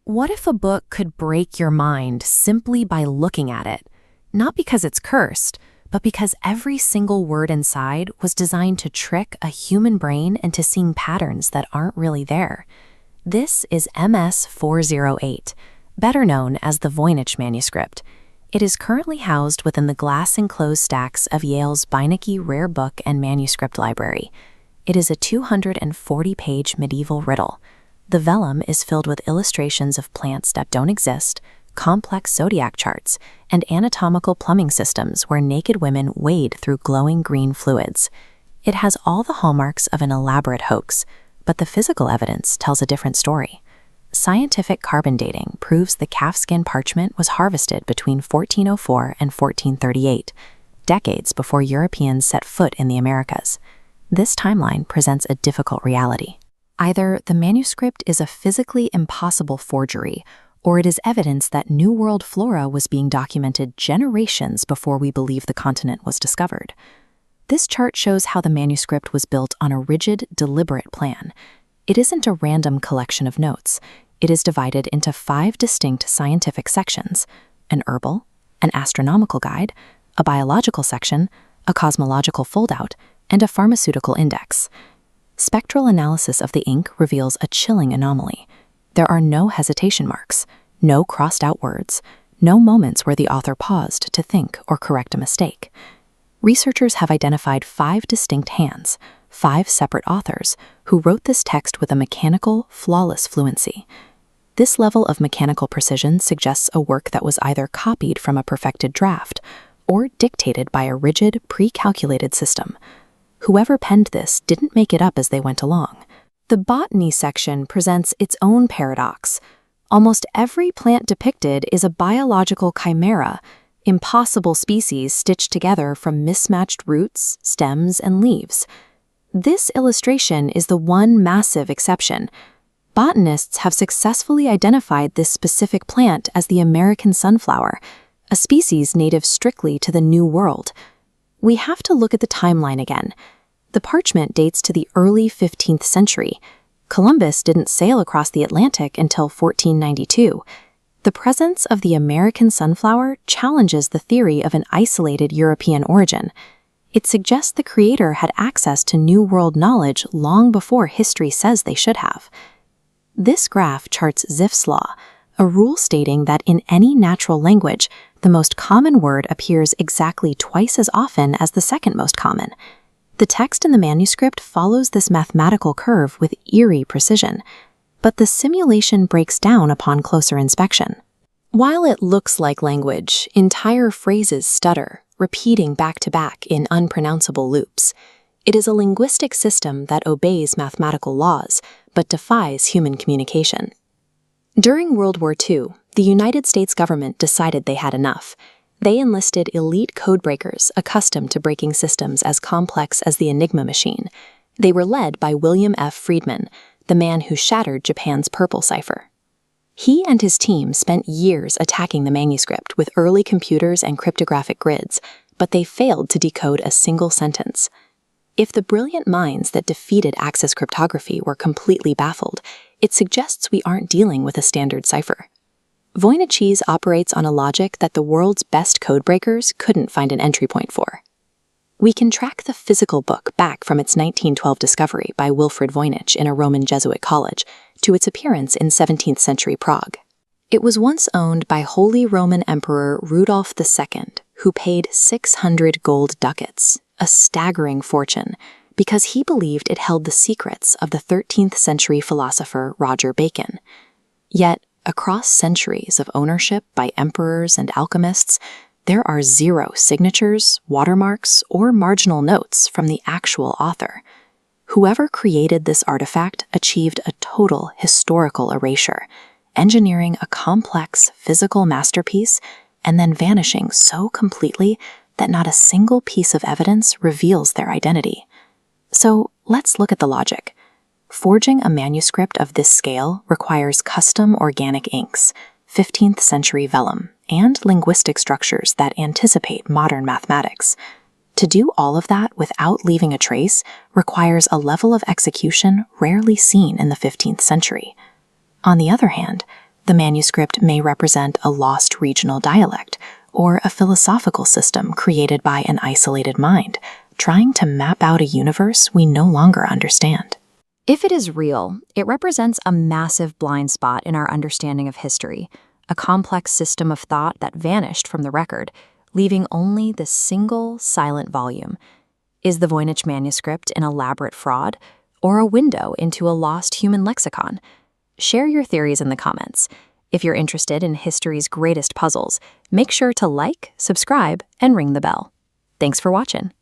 What if a book could break your mind simply by looking at it? Not because it's cursed, but because every single word inside was designed to trick a human brain into seeing patterns that aren't really there. This is MS-408, better known as the Voynich Manuscript. It is currently housed within the glass-enclosed stacks of Yale's Beinecke Rare Book and Manuscript Library. It is a 240-page medieval riddle. The vellum is filled with illustrations of plants that don't exist, complex zodiac charts, and anatomical plumbing systems where naked women wade through glowing green fluids. It has all the hallmarks of an elaborate hoax, but the physical evidence tells a different story. Scientific carbon dating proves the calfskin parchment was harvested between 1404 and 1438, decades before Europeans set foot in the Americas. This timeline presents a difficult reality. Either the manuscript is a physically impossible forgery, or it is evidence that New World flora was being documented generations before we believe the continent was discovered. This chart shows how the manuscript was built on a rigid, deliberate plan. It isn't a random collection of notes. It is divided into 5 distinct scientific sections: an herbal, an astronomical guide, a biological section, a cosmological foldout, and a pharmaceutical index. Spectral analysis of the ink reveals a chilling anomaly. There are no hesitation marks, no crossed-out words, no moments where the author paused to think or correct a mistake. Researchers have identified 5 distinct hands, 5 separate authors, who wrote this text with a mechanical, flawless fluency. This level of mechanical precision suggests a work that was either copied from a perfected draft or dictated by a rigid, pre-calculated system. Whoever penned this didn't make it up as they went along. The botany section presents its own paradox. Almost every plant depicted is a biological chimera, impossible species stitched together from mismatched roots, stems, and leaves. This illustration is the one massive exception. Botanists have successfully identified this specific plant as the American sunflower, a species native strictly to the New World. We have to look at the timeline again. The parchment dates to the early 15th century. Columbus didn't sail across the Atlantic until 1492. The presence of the American sunflower challenges the theory of an isolated European origin. It suggests the creator had access to New World knowledge long before history says they should have. This graph charts Zipf's law, a rule stating that in any natural language, the most common word appears exactly twice as often as the second most common. The text in the manuscript follows this mathematical curve with eerie precision, but the simulation breaks down upon closer inspection. While it looks like language, entire phrases stutter, repeating back-to-back in unpronounceable loops. It is a linguistic system that obeys mathematical laws, but defies human communication. During World War II, the United States government decided they had enough. They enlisted elite codebreakers accustomed to breaking systems as complex as the Enigma machine. They were led by William F. Friedman, the man who shattered Japan's purple cipher. He and his team spent years attacking the manuscript with early computers and cryptographic grids, but they failed to decode a single sentence. If the brilliant minds that defeated Axis cryptography were completely baffled, it suggests we aren't dealing with a standard cipher. Voynich operates on a logic that the world's best codebreakers couldn't find an entry point for. We can track the physical book back from its 1912 discovery by Wilfrid Voynich in a Roman Jesuit college to its appearance in 17th century Prague. It was once owned by Holy Roman Emperor Rudolph II, who paid 600 gold ducats, a staggering fortune, because he believed it held the secrets of the 13th century philosopher Roger Bacon. Yet, across centuries of ownership by emperors and alchemists, there are 0 signatures, watermarks, or marginal notes from the actual author. Whoever created this artifact achieved a total historical erasure, engineering a complex physical masterpiece and then vanishing so completely that not a single piece of evidence reveals their identity. So let's look at the logic. Forging a manuscript of this scale requires custom organic inks, 15th century vellum, and linguistic structures that anticipate modern mathematics. To do all of that without leaving a trace requires a level of execution rarely seen in the 15th century. On the other hand, The manuscript may represent a lost regional dialect or a philosophical system created by an isolated mind, trying to map out a universe we no longer understand. If it is real, it represents a massive blind spot in our understanding of history, a complex system of thought that vanished from the record, leaving only the single silent volume. Is the Voynich Manuscript an elaborate fraud, or a window into a lost human lexicon? Share your theories in the comments. If you're interested in history's greatest puzzles, make sure to like, subscribe, and ring the bell. Thanks for watching.